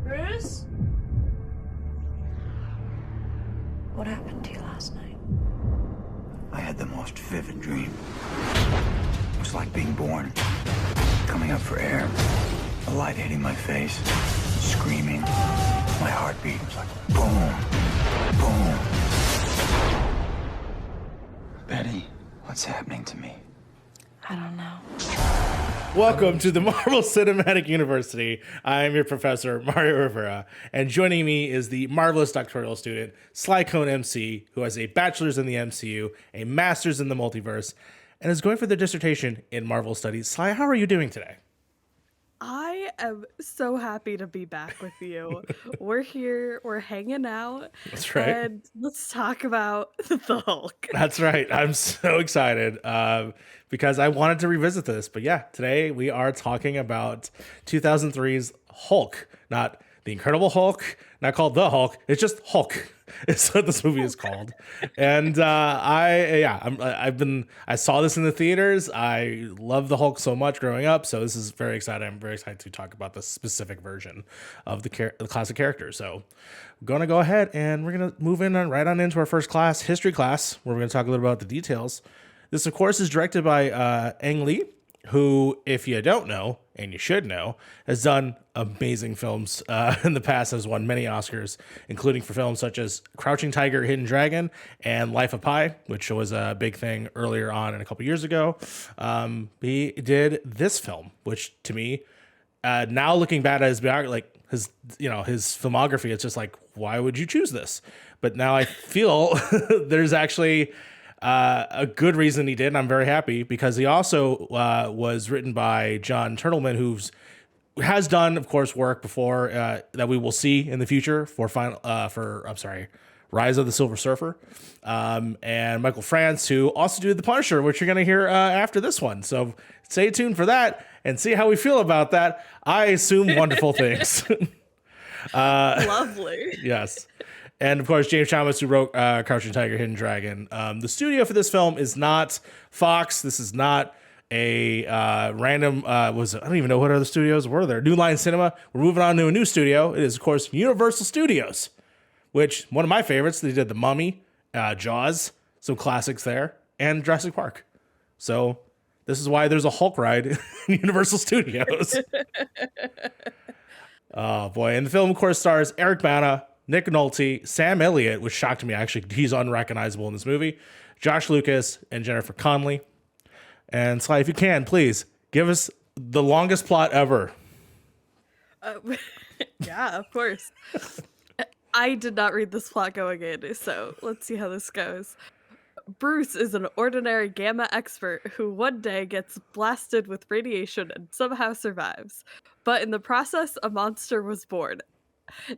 Bruce? What happened to you last night? I had the most vivid dream. It was like being born, coming up for air, the light hitting my face, screaming. My heartbeat was like boom, boom. Betty, what's happening to me? I don't know. Welcome to the Marvel Cinematic University. I'm your professor, Mario Rivera, and joining me is the marvelous doctoral student, Sly Cone MC, who has a bachelor's in the MCU, a master's in the multiverse, and is going for their dissertation in Marvel Studies. Sly, how are you doing today? I am so happy to be back with you. We're here, we're hanging out. That's right. And let's talk about the Hulk. That's right. I'm so excited because I wanted to revisit this. But yeah, today we are talking about 2003's Hulk, not the Incredible Hulk, not called The Hulk. It's just Hulk. It's what this movie is called. And I saw this in the theaters. I love the Hulk so much growing up. So this is very exciting. I'm very excited to talk about the specific version of the classic character. So I'm going to go ahead and we're going to move right on into our first class, history class, where we're going to talk a little about the details. This, of course, is directed by Ang Lee, who, if you don't know, and you should know, has done amazing films in the past, has won many Oscars, including for films such as Crouching Tiger, Hidden Dragon, and Life of Pi, which was a big thing earlier on and a couple years ago. He did this film, which to me, now looking back at his biography, his filmography, it's just like, why would you choose this? But now I feel there's actually a good reason he did, and I'm very happy because he also was written by John Turtelman, who has done, of course, work before that we will see in the future for Rise of the Silver Surfer, and Michael France, who also did The Punisher, which you're going to hear after this one. So stay tuned for that and see how we feel about that. I assume wonderful things. Lovely. Yes. And of course, James Chalmers, who wrote Crouching Tiger, Hidden Dragon. The studio for this film is not Fox. This is not a random. I don't even know what other studios were there. New Line Cinema. We're moving on to a new studio. It is, of course, Universal Studios, which one of my favorites. They did The Mummy, Jaws, some classics there, and Jurassic Park. So this is why there's a Hulk ride in Universal Studios. Oh boy! And the film, of course, stars Eric Bana, Nick Nolte, Sam Elliott, which shocked me. Actually, he's unrecognizable in this movie. Josh Lucas and Jennifer Connelly. And Sly, if you can, please give us the longest plot ever. Yeah, of course. I did not read this plot going in, so let's see how this goes. Bruce is an ordinary gamma expert who one day gets blasted with radiation and somehow survives. But in the process, a monster was born.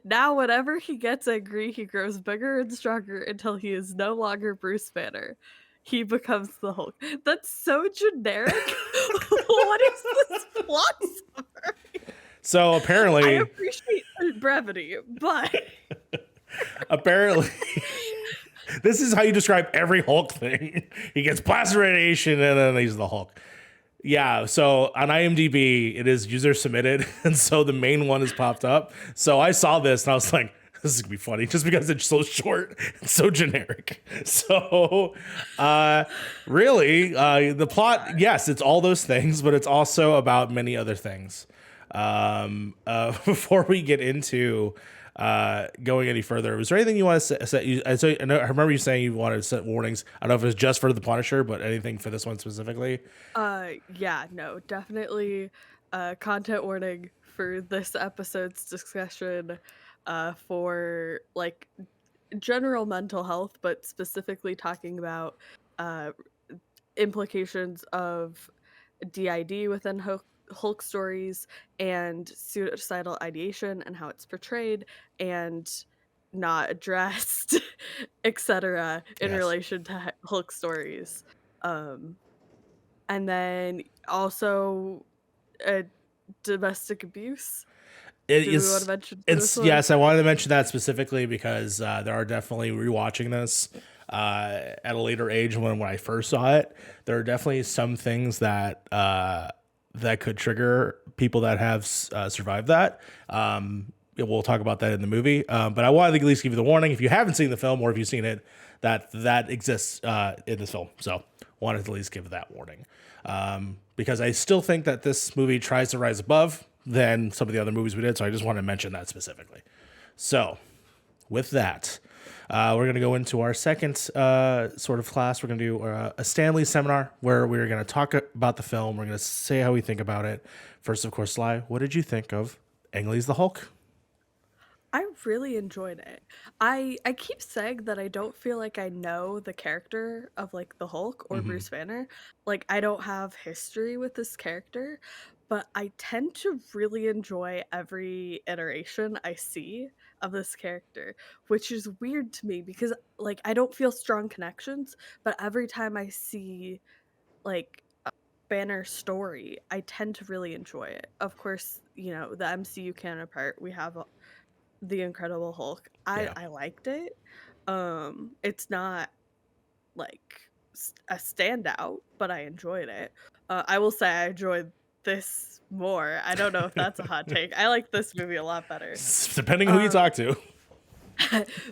Now, whenever he gets angry, he grows bigger and stronger until he is no longer Bruce Banner. He becomes the Hulk. That's so generic. What is this plot summary? So apparently, I appreciate the brevity, but apparently, this is how you describe every Hulk thing. He gets blasted radiation and then he's the Hulk. Yeah, so on IMDb, it is user submitted, and so the main one has popped up. So I saw this, and I was like, this is going to be funny, just because it's so short and so generic. So, really, the plot, yes, it's all those things, but it's also about many other things. Before we get into going any further, was there anything you want to say? I remember you saying you wanted to set warnings. I don't know if it's just for The Punisher, but anything for this one specifically? Yeah, no, definitely content warning for this episode's discussion for like general mental health, but specifically talking about implications of DID within Hulk stories and suicidal ideation and how it's portrayed and not addressed, etc., in Yes. relation to Hulk stories. And then also domestic abuse. It Do is. we want to mention It's this one? yes. I wanted to mention that specifically because there are definitely rewatching this at a later age when I first saw it. There are definitely some things that that could trigger people that have survived that. we'll talk about that in the movie. But I wanted to at least give you the warning if you haven't seen the film or if you've seen it, that exists in this film. So wanted to at least give that warning, because I still think that this movie tries to rise above than some of the other movies we did. So I just want to mention that specifically. So with that, we're going to go into our second sort of class. We're going to do a Stanley seminar where we're going to talk about the film. We're going to say how we think about it. First, of course, Sly, what did you think of Ang Lee's The Hulk? I really enjoyed it. I keep saying that I don't feel like I know the character of like the Hulk or Bruce Banner. Like I don't have history with this character, but I tend to really enjoy every iteration I see of this character, which is weird to me because like I don't feel strong connections, but every time I see like Banner story, I tend to really enjoy it. Of course, you know, the MCU counterpart, we have the Incredible Hulk. Yeah. I liked it. It's not like a standout, but I enjoyed it. I will say I enjoyed this more. I don't know if that's a hot take. I like this movie a lot better. Depending who you talk to.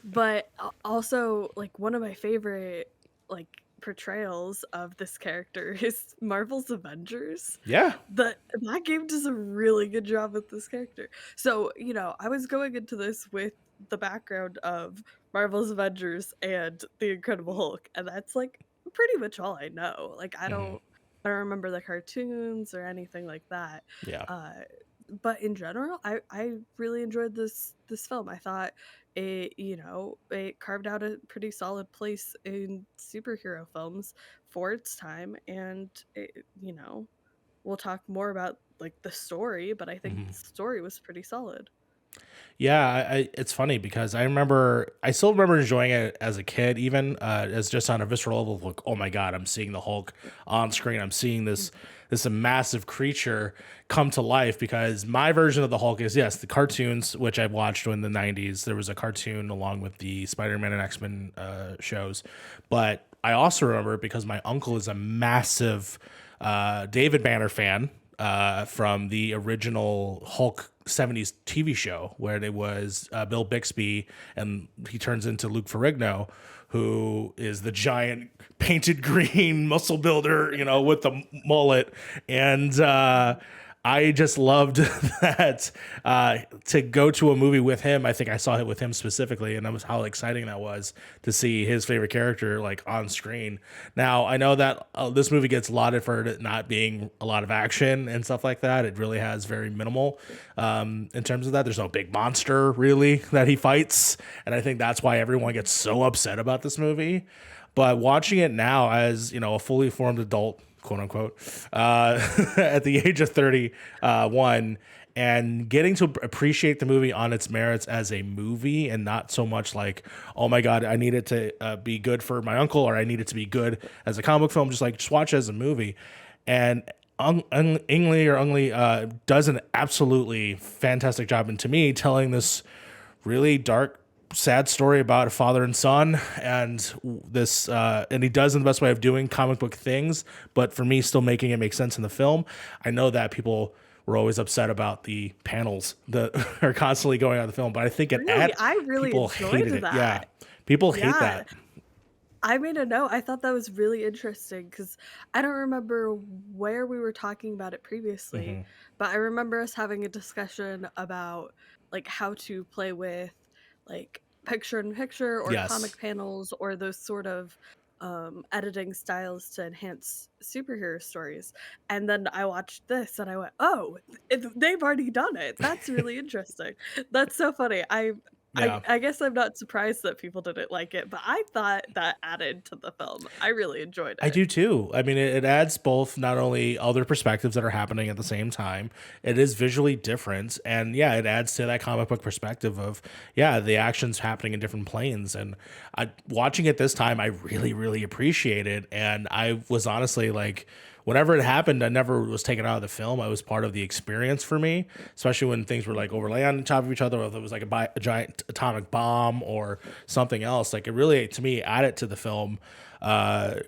But also like one of my favorite like portrayals of this character is Marvel's Avengers. Yeah. That game does a really good job with this character. So, you know, I was going into this with the background of Marvel's Avengers and the Incredible Hulk, and that's like pretty much all I know. Like I don't remember the cartoons or anything like that. Yeah. But in general, I really enjoyed this film. I thought it, you know, it carved out a pretty solid place in superhero films for its time, and it, you know, we'll talk more about like the story, but I think the story was pretty solid. Yeah, it's funny because I still remember enjoying it as a kid, even as just on a visceral level, like, oh my God, I'm seeing the Hulk on screen. I'm seeing this massive creature come to life, because my version of the Hulk is, yes, the cartoons, which I watched in the 90s. There was a cartoon along with the Spider-Man and X-Men shows. But I also remember it because my uncle is a massive David Banner fan from the original Hulk 70s TV show, where it was Bill Bixby and he turns into Luke Ferrigno, who is the giant painted green muscle builder, you know, with the mullet. And I just loved that to go to a movie with him. I think I saw it with him specifically, and that was how exciting that was to see his favorite character like on screen. Now I know that this movie gets lauded for it not being a lot of action and stuff like that. It really has very minimal in terms of that. There's no big monster really that he fights, and I think that's why everyone gets so upset about this movie. But watching it now as, you know, a fully formed adult, quote unquote, at the age of 31, and getting to appreciate the movie on its merits as a movie, and not so much like, oh my God, I need it to be good for my uncle, or I need it to be good as a comic book film. Just watch it as a movie. And Ang Lee does an absolutely fantastic job, and to me, telling this really dark, sad story about a father and son, and this and he does in the best way of doing comic book things, but for me still making it make sense in the film. I know that people were always upset about the panels that are constantly going on in the film, but I think I really people enjoyed hated it. that. Yeah, people hate Yeah. that. I made a note. I thought that was really interesting because I don't remember where we were talking about it previously, but I remember us having a discussion about like how to play with like picture in picture or Yes. comic panels or those sort of editing styles to enhance superhero stories. And then I watched this and I went, oh, they've already done it. That's really interesting. That's so funny. Yeah. I guess I'm not surprised that people didn't like it, but I thought that added to the film. I really enjoyed it. I do too. I mean, it adds both not only other perspectives that are happening at the same time, it is visually different. And yeah, it adds to that comic book perspective of, yeah, the action's happening in different planes. And watching it this time, I really, really appreciate it. And I was honestly like, whenever it happened, I never was taken out of the film. I was part of the experience for me, especially when things were like overlay on top of each other, or if it was like a giant atomic bomb or something else. Like it really, to me, added to the film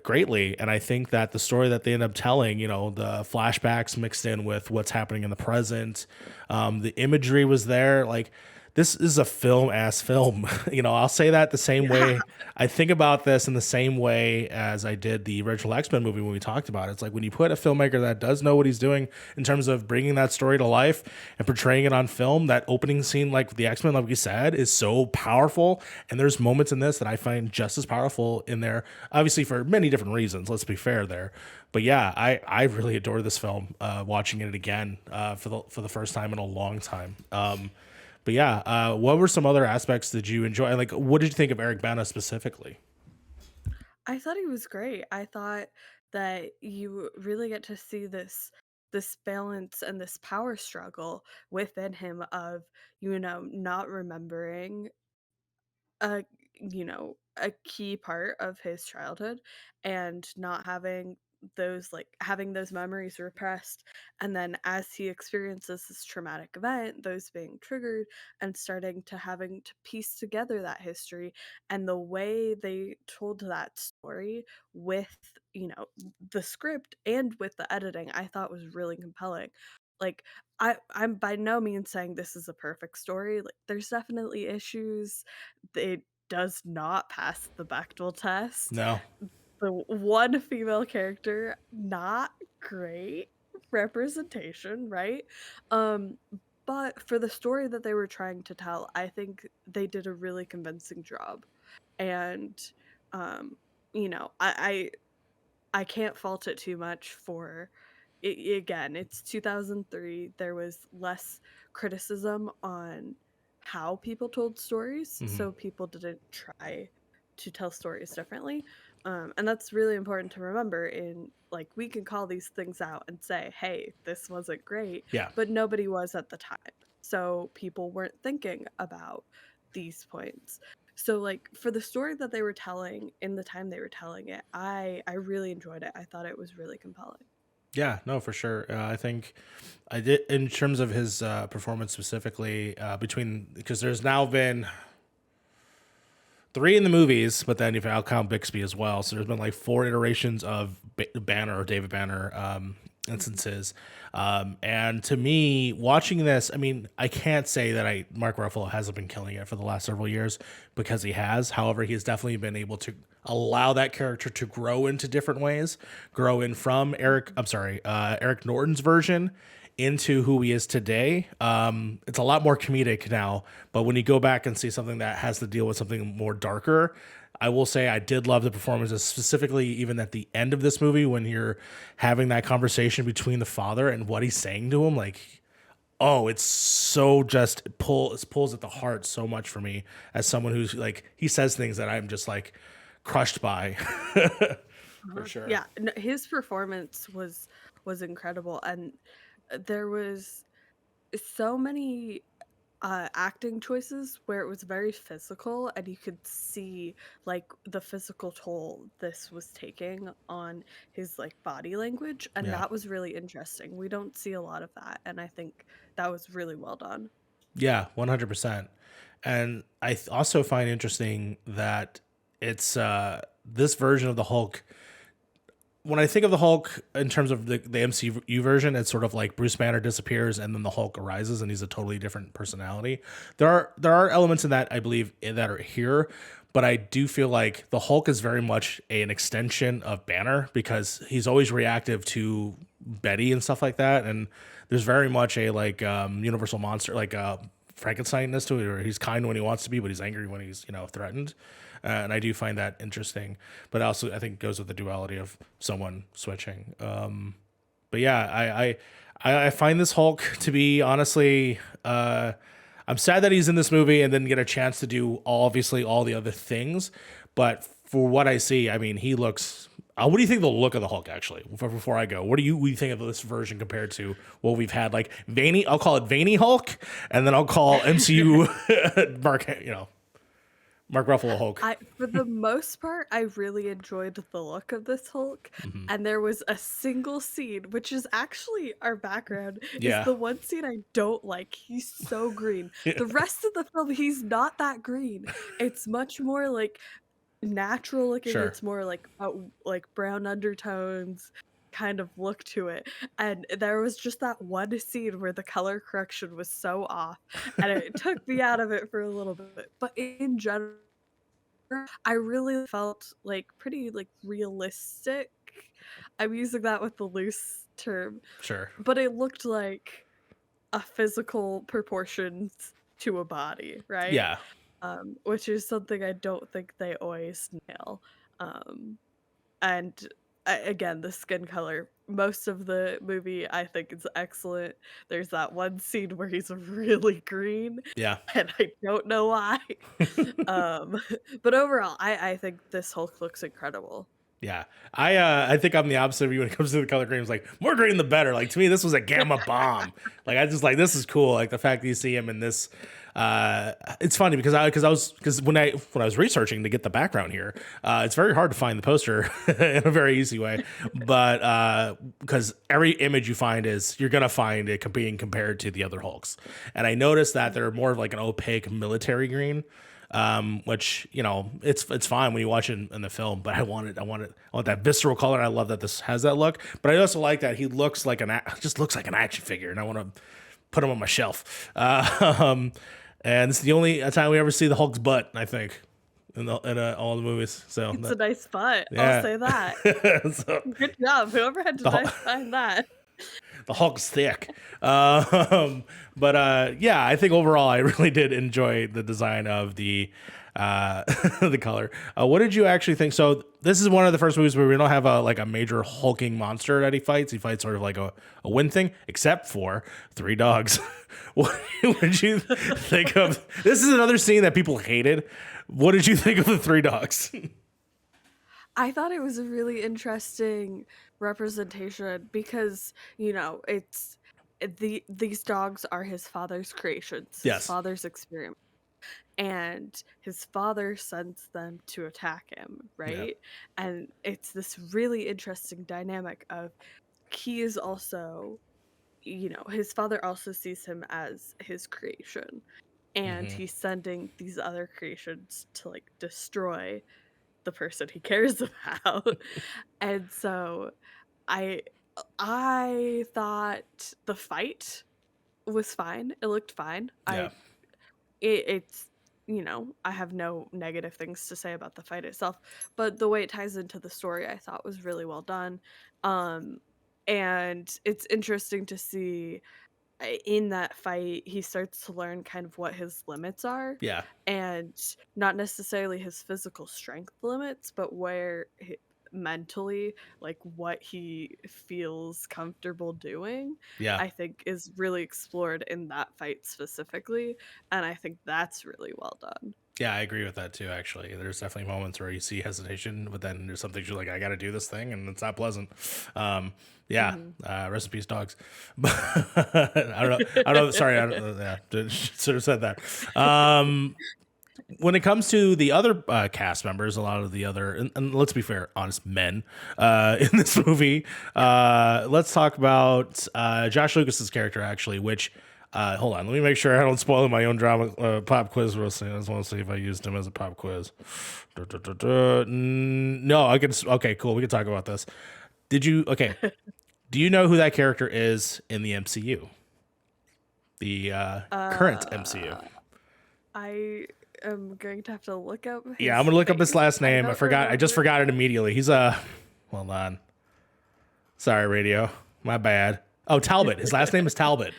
greatly. And I think that the story that they end up telling, you know, the flashbacks mixed in with what's happening in the present, the imagery was there. Like this is a film. I'll say that the same Yeah. way. I think about this in the same way as I did the original X-Men movie when we talked about it. It's like when you put a filmmaker that does know what he's doing in terms of bringing that story to life and portraying it on film, that opening scene, like the X-Men, like we said, is so powerful. And there's moments in this that I find just as powerful in there, obviously for many different reasons. Let's be fair there. But yeah, I really adore this film, watching it again for the first time in a long time. But yeah, what were some other aspects that you enjoy? Like, what did you think of Eric Bana specifically? I thought he was great. I thought that you really get to see this balance and this power struggle within him of, not remembering a a key part of his childhood and not having those memories repressed, and then as he experiences this traumatic event, those being triggered and starting to having to piece together that history, and the way they told that story with, the script and with the editing, I thought was really compelling. Like, I'm by no means saying this is a perfect story. Like, there's definitely issues. It does not pass the Bechdel test. No. The one female character, not great representation, right? Um, but for the story that they were trying to tell, I think they did a really convincing job. And um, I can't fault it too much for it. Again, it's 2003. There was less criticism on how people told stories, Hmm. so people didn't try to tell stories differently. And that's really important to remember. In like, we can call these things out and say, hey, this wasn't great, Yeah. but nobody was at the time. So people weren't thinking about these points. So, like, for the story that they were telling in the time they were telling it, I really enjoyed it. I thought it was really compelling. Yeah, no, for sure. I think I did in terms of his performance specifically, between because there's now been three in the movies, but then if I'll count Bixby as well, so there's been like four iterations of Banner or David Banner instances. And to me, watching this, I mean, I can't say that Mark Ruffalo hasn't been killing it for the last several years, because he has. However, he has definitely been able to allow that character to grow into different ways, grow in from Eric Norton's version into who he is today. It's a lot more comedic now, but when you go back and see something that has to deal with something more darker, I will say I did love the performances, specifically even at the end of this movie when you're having that conversation between the father and what he's saying to him. Like, oh, it's so just it pulls at the heart so much for me as someone who's like, he says things that I'm just like crushed by. For sure. Yeah, his performance was incredible, and there was so many acting choices where it was very physical, and you could see like the physical toll this was taking on his like body language, and Yeah. that was really interesting. We don't see a lot of that, and I think that was really well done. Yeah, 100%. And also find interesting that it's this version of the Hulk. When I think of the Hulk in terms of the MCU version, it's sort of like Bruce Banner disappears and then the Hulk arises and he's a totally different personality. There are elements in that, I believe, that are here, but I do feel like the Hulk is very much an extension of Banner because he's always reactive to Betty and stuff like that, and there's very much a like universal monster, like Frankenstein-ness to it, where he's kind when he wants to be, but he's angry when he's threatened. And I do find that interesting, but also I think it goes with the duality of someone switching. But yeah, I find this Hulk to be honestly, I'm sad that he's in this movie and didn't get a chance to do obviously all the other things. But for what I see, I mean, he looks. What do you think of the look of the Hulk? Actually, before I go, what do you think of this version compared to what we've had? Like veiny, I'll call it veiny Hulk, and then I'll call MCU Mark Ruffalo Hulk. For the most part, I really enjoyed the look of this Hulk, Mhm. and there was a single scene, which is actually our background, is Yeah. the one scene I don't like. He's so green. The rest of the film, he's not that green. It's much more like natural looking. Sure. It's more like brown undertones. kind of look to it. And there was just that one scene where the color correction was so off, and it took me out of it for a little bit. But in general, I really felt like pretty like realistic. I'm using that with the loose term, Sure. but it looked like a physical proportions to a body, right? Yeah. Which is something I don't think they always nail. And again, the skin color. Most of the movie, I think, is excellent. There's that one scene where he's really green, Yeah. and I don't know why. But overall, I think this Hulk looks incredible. Yeah, I think I'm the opposite of you when it comes to the color green. It's like more green the better. Like to me, this was a gamma bomb. Like I just like this is cool. Like the fact that you see him in this. It's funny because when I was researching to get the background here, it's very hard to find the poster in a very easy way. But because every image you find you're gonna find it being compared to the other Hulks, and I noticed that they're more of like an opaque military green. Which it's fine when you watch it in the film, but I want that visceral color. I love that this has that look, but I also like that he looks like just looks like an action figure, and I want to put him on my shelf. And it's the only time we ever see the Hulk's butt, I think, in all the movies. So It's a nice butt. Yeah. I'll say that. So, Good job, whoever had to find that. the Hulk's thick. But yeah, I think overall I really did enjoy the design of the the color. What did you actually think? So this is one of the first movies where we don't have a major hulking monster that he fights. He fights sort of like a wind thing, except for three dogs. What did you think of? This is another scene that people hated. What did you think of the three dogs? I thought it was a really interesting representation because, it's these dogs are his father's creations, his Yes. father's experiment. And his father sends them to attack him, right? And it's this really interesting dynamic of he is also, his father also sees him as his creation. And he's sending these other creations to like destroy the person he cares about. And so I thought the fight was fine. It looked fine. Yeah. It's I have no negative things to say about the fight itself, but the way it ties into the story I thought was really well done. And it's interesting to see in that fight he starts to learn kind of what his limits are. Yeah. And not necessarily his physical strength limits, but where mentally, like what he feels comfortable doing, Yeah. I think is really explored in that fight specifically, and I think that's really well done. Yeah, I agree with that too, actually. There's definitely moments where you see hesitation, but then there's something you're like, I got to do this thing, and it's not pleasant. Rest in peace, dogs. But I don't know. Sorry, I don't know. Yeah, should have said that. When it comes to the other cast members, a lot of the other, and let's be fair, honest men in this movie, let's talk about Josh Lucas's character, actually, which, hold on, let me make sure I don't spoil my own drama pop quiz. I just want to see if I used him as a pop quiz. No, I can. Okay, cool. We can talk about this. Do you know who that character is in the MCU? The current MCU. I'm going to have to look up his Yeah, I'm gonna look up his face. last name. I don't just remember. forgot it immediately. He's hold on. Sorry, radio. My bad. Oh, Talbot. His last name is Talbot.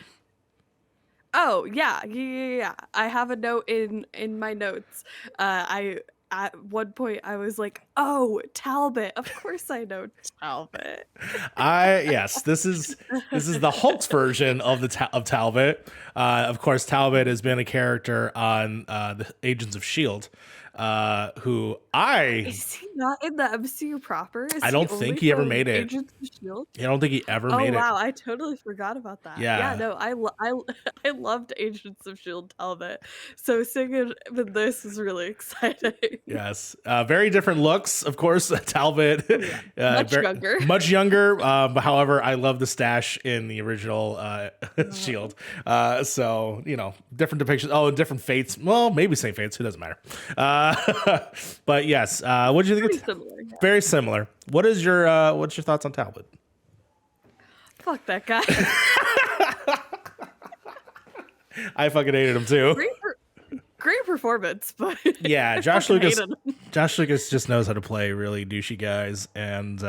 Oh yeah. I have a note in my notes. I at one point I was like, oh, Talbot. Of course I know Talbot. Yes, this is the Hulk's version of of Talbot. Of course, Talbot has been a character on the Agents of S.H.I.E.L.D., who Is he not in the MCU proper? Is I don't he think only he ever from made it. Agents of S.H.I.E.L.D.? I don't think he ever Oh made wow, I totally forgot about that. Yeah. No, I loved Agents of S.H.I.E.L.D. Talbot. So seeing it with this is really exciting. it. Yes, very different looks, of course. Talbot, Much younger. much younger. But however, I love the stash in the original Shield. So different depictions. Oh, different fates. Well, maybe same fates. Who doesn't matter. But yes, what did you think? Pretty similar. Yeah. Very similar. What's your thoughts on Talbot? Fuck that guy. I fucking hated him too. Great performance, but Yeah, I Josh fucking Lucas. hated him. Josh Lucas just knows how to play really douchey guys, and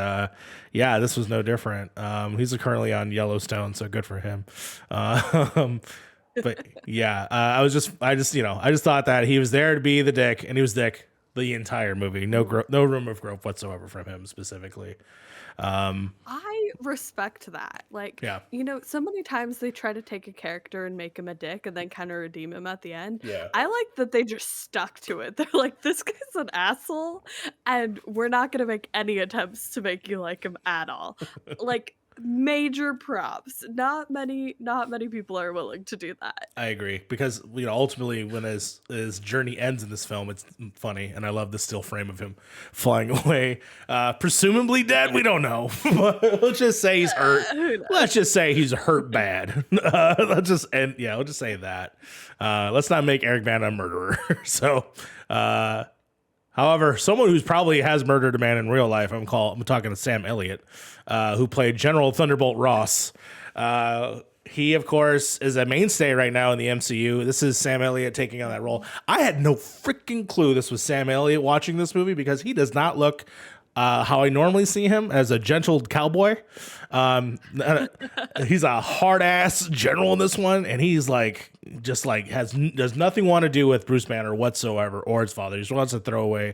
yeah, this was no different. He's currently on Yellowstone, so good for him. But yeah, I just thought that he was there to be the dick, and he was dick the entire movie. No room of growth whatsoever from him specifically. I respect that. Like, Yeah. so many times they try to take a character and make him a dick and then kind of redeem him at the end. Yeah. I like that they just stuck to it. They're like, this guy's an asshole, and we're not going to make any attempts to make you like him at all. Like, major props. Not many people are willing to do that. I agree, because ultimately when his journey ends in this film, it's funny, and I love the still frame of him flying away, presumably dead. We don't know. Let's just say he's hurt. Let's just say he's hurt bad. We'll just say that. Let's not make Eric Bana a murderer. So, however, someone who's probably has murdered a man in real life, I'm talking to Sam Elliott, who played General Thunderbolt Ross. He, of course, is a mainstay right now in the MCU. This is Sam Elliott taking on that role. I had no freaking clue this was Sam Elliott watching this movie, because he does not look how I normally see him, as a gentle cowboy. He's a hard ass general in this one, and he's does nothing want to do with Bruce Banner whatsoever, or his father. He just wants to throw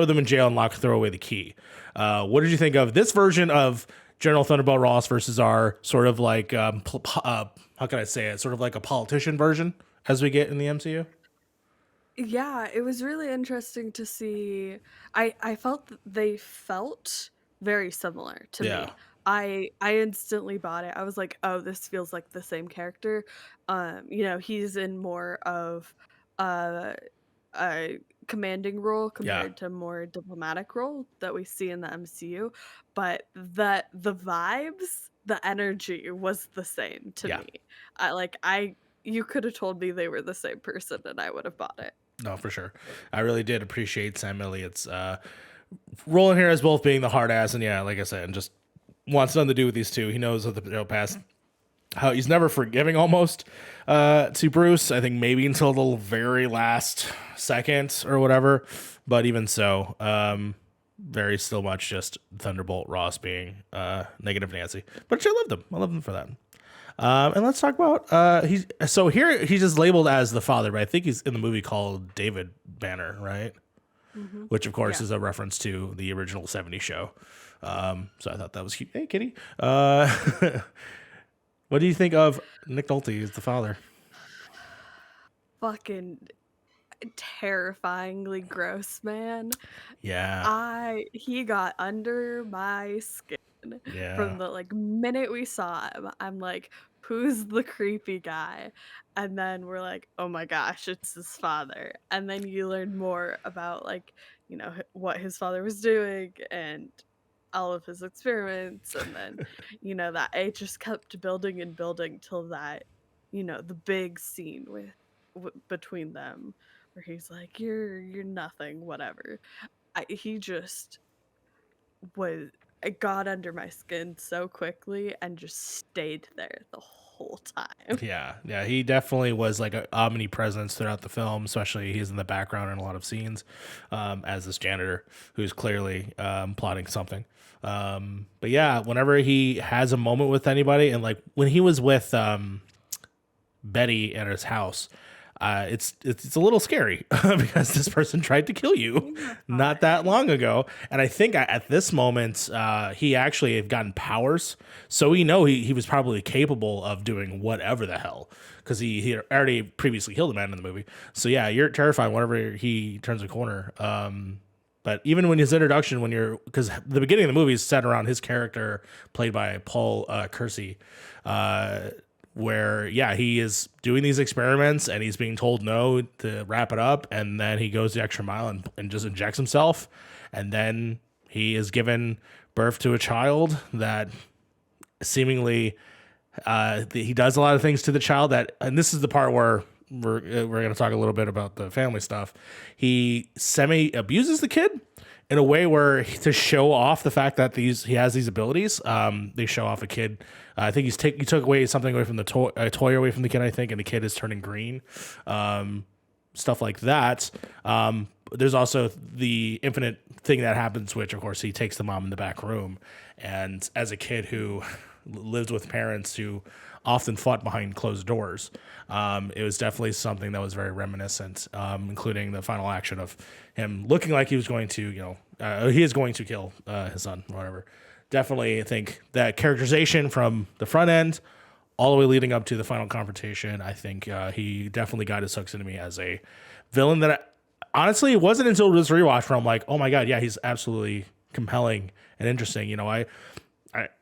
them in jail and throw away the key. What did you think of this version of General Thunderbolt Ross versus our sort of how can I say it? Sort of like a politician version as we get in the MCU? Yeah, it was really interesting to see. I felt that they felt very similar to Yeah. me. I instantly bought it. I was like, oh, this feels like the same character. He's in more of a commanding role compared to more diplomatic role that we see in the MCU, but the vibes, the energy was the same to me. You could have told me they were the same person and I would have bought it. No, for sure. I really did appreciate Sam Elliott's role in here as both being the hard ass, and like I said, and just wants nothing to do with these two. He knows that the past, how he's never forgiving almost to Bruce. I think maybe until the very last second or whatever, but even so, very still much just Thunderbolt Ross being negative Nancy. But I loved him. I loved him for that. And let's talk about he's just labeled as the father, but I think he's in the movie called David Banner, right? Mm-hmm. Which of course is a reference to the original 70s show. So I thought that was cute. Hey, kitty. What do you think of Nick Nolte as the father? Fucking terrifyingly gross, man. Yeah. He got under my skin. From the minute we saw him. I'm like, who's the creepy guy? And then we're like, oh my gosh, it's his father. And then you learn more about what his father was doing and all of his experiments, and then that it just kept building and building till that the big scene between them where he's like, you're nothing, whatever. He just was. It got under my skin so quickly and just stayed there the whole time. Yeah, he definitely was like an omnipresence throughout the film, especially he's in the background in a lot of scenes as this janitor who's clearly plotting something. But yeah, whenever he has a moment with anybody, and when he was with Betty at his house, it's a little scary because this person tried to kill you not that long ago. And I think at this moment, he actually had gotten powers. So we know he was probably capable of doing whatever the hell, because he had already previously killed a man in the movie. So yeah, you're terrifying whenever he turns a corner. But even when his introduction, because the beginning of the movie is set around his character played by Paul Kersey, where he is doing these experiments and he's being told no to wrap it up, and then he goes the extra mile and just injects himself, and then he is given birth to a child that seemingly he does a lot of things to the child and this is the part where we're going to talk a little bit about the family stuff. He semi abuses the kid in a way where to show off the fact that he has these abilities. They show off a kid. I think he took away something away from the toy, a toy away from the kid, I think, and the kid is turning green. Stuff like that. There's also the infinite thing that happens, which of course he takes the mom in the back room, and as a kid who lived with parents who often fought behind closed doors, it was definitely something that was very reminiscent, including the final action of him looking like he was going to, he is going to kill his son or whatever. Definitely, I think that characterization from the front end all the way leading up to the final confrontation, I think he definitely got his hooks into me as a villain that honestly, it wasn't until this rewatch where I'm like, oh my God, yeah, he's absolutely compelling and interesting.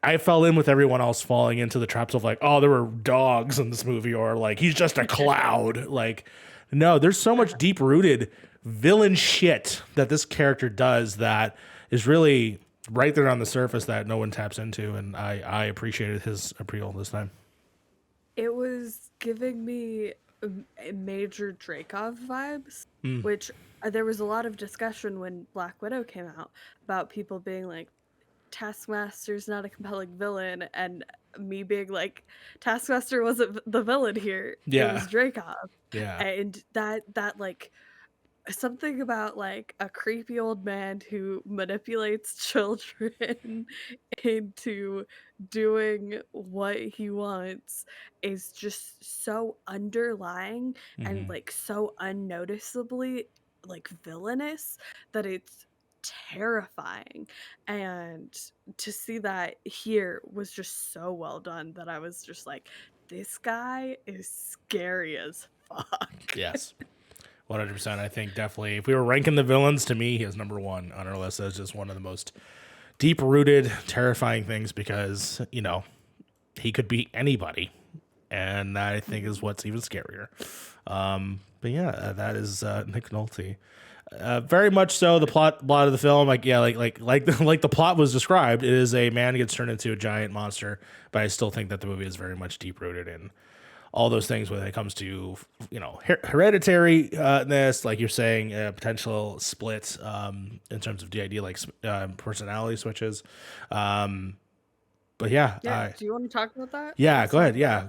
I fell in with everyone else falling into the traps of like, oh, there were dogs in this movie, or like, he's just a cloud. Like, no, there's so much deep rooted villain shit that this character does that is really right there on the surface that no one taps into. And I appreciated his appeal this time. It was giving me major Dreykov vibes, which there was a lot of discussion when Black Widow came out about people being like, Taskmaster's not a compelling villain, and me being like, Taskmaster wasn't the villain here. Yeah. It was Dreykov. Yeah. And that like something about like a creepy old man who manipulates children into doing what he wants is just so underlying and like so unnoticeably like villainous that it's terrifying. And to see that here was just so well done that I was just like, this guy is scary as fuck. Yes. 100%. I think definitely if we were ranking the villains, to me, he is number one on our list as just one of the most deep rooted, terrifying things because, he could be anybody. And that I think is what's even scarier. But yeah, that is Nick Nolte. Very much so. The plot of the film, like the plot was described, it is a man gets turned into a giant monster. But I still think that the movie is very much deep rooted in all those things when it comes to hereditariness, like you're saying, potential splits in terms of DID, like personality switches. But yeah, do you want to talk about that? Yeah, go ahead. Yeah.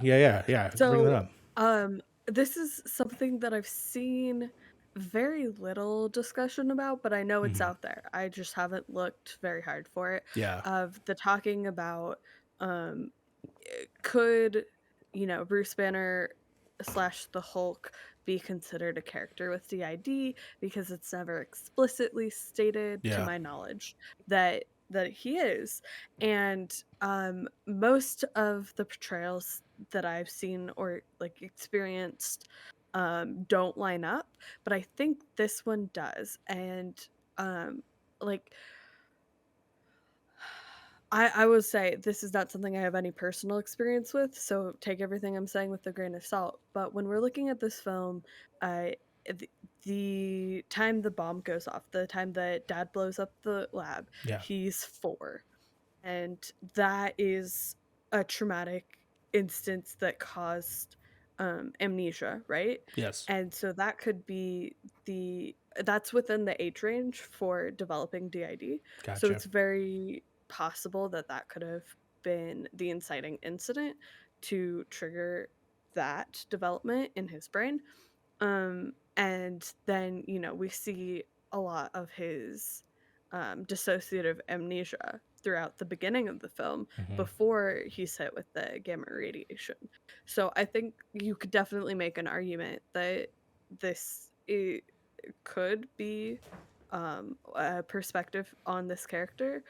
So, bring that up. This is something that I've seen very little discussion about, but I know it's out there. I just haven't looked very hard for it. Yeah. Of the talking about, could, Bruce Banner / the Hulk be considered a character with DID, because it's never explicitly stated, to my knowledge, that he is. And most of the portrayals that I've seen or like experienced don't line up, but I think this one does. And like I will say this is not something I have any personal experience with, so take everything I'm saying with a grain of salt. But when we're looking at this film, the time the bomb goes off, the time that Dad blows up the lab, he's 4. And that is a traumatic instance that caused amnesia, right? Yes. And so that could be that's within the age range for developing DID. Gotcha. So it's very possible that could have been the inciting incident to trigger that development in his brain. And then, we see a lot of his dissociative amnesia throughout the beginning of the film before he's hit with the gamma radiation. So I think you could definitely make an argument that this could be a perspective on this character.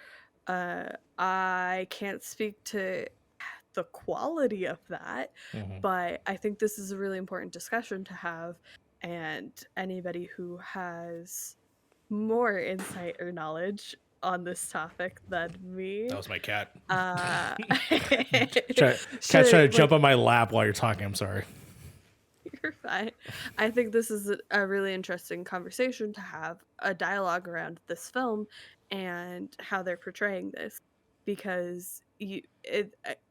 I can't speak to the quality of that, but I think this is a really important discussion to have, and anybody who has more insight or knowledge on this topic than me. That was my cat. Cat's trying to jump on my lap while you're talking. I'm sorry. You're fine. I think this is a really interesting conversation to have, a dialogue around this film and how they're portraying this, because